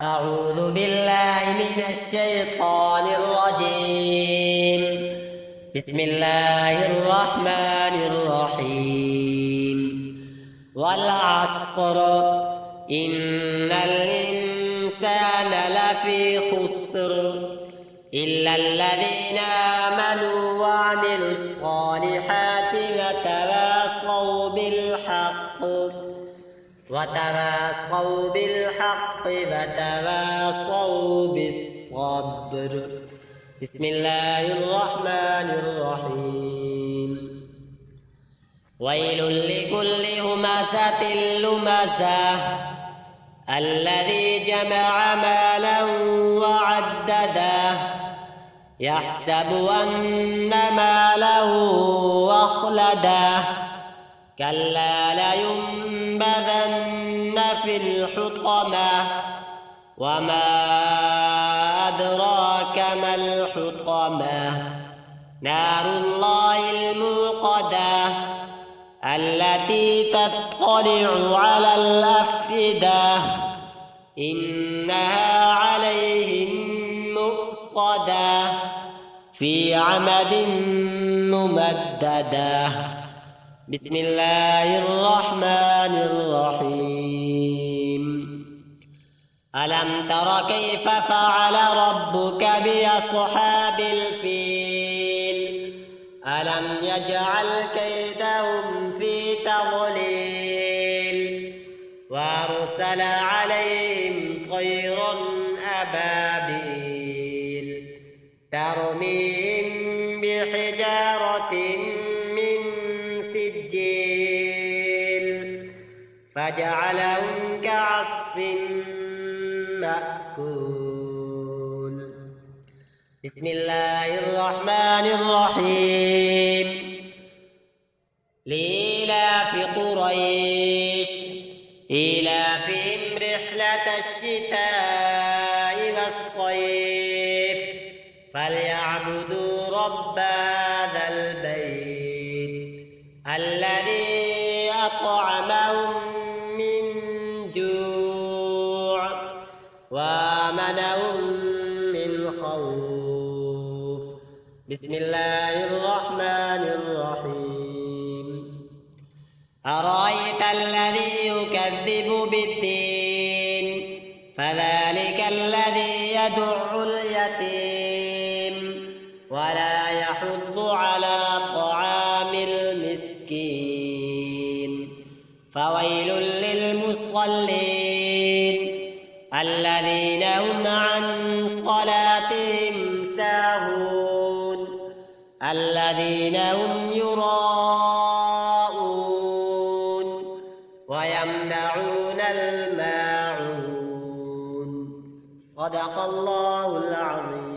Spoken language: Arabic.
أعوذ بالله من الشيطان الرجيم. بسم الله الرحمن الرحيم. والعصر إن الإنسان لفي خسر إلا الذين آمنوا وعملوا الصالحات وتواصوا بالحق وتواصوا بالصبر. بسم الله الرحمن الرحيم. ويل لكل همزة لمزة الذي جمع مالا وعدده يحسب أن ماله أخلده كلا لينبذن في الحطمة وما أدراك ما الحطمة نار الله الموقدة التي تطلع على الأفئدة إنها عليهم مؤصدة في عمد ممددة. بسم الله الرحمن الرحيم. ألم تر كيف فعل ربك بأصحاب الفيل ألم يجعل كيدهم في تضليل وأرسل عليهم طيرا أبابيل ترميهم بحجارة من سجيل فجعلهم كعصف مأكول. بسم الله الرحمن الرحيم. لإيلاف قريش إيلافهم رحلة الشتاء والصيف فليعبدوا رب هذا البيت الذي أطعمهم من جوع وآمنهم من خوف. بسم الله الرحمن الرحيم. أرأيت الذي يكذب بالدين فذلك الذي يدع اليتيم ولا يحض على طعام المسكين فويل للمصلين الذين هم عن صلاتهم ساهون الذين هم يراءون ويمنعون الماعون. صدق الله العظيم.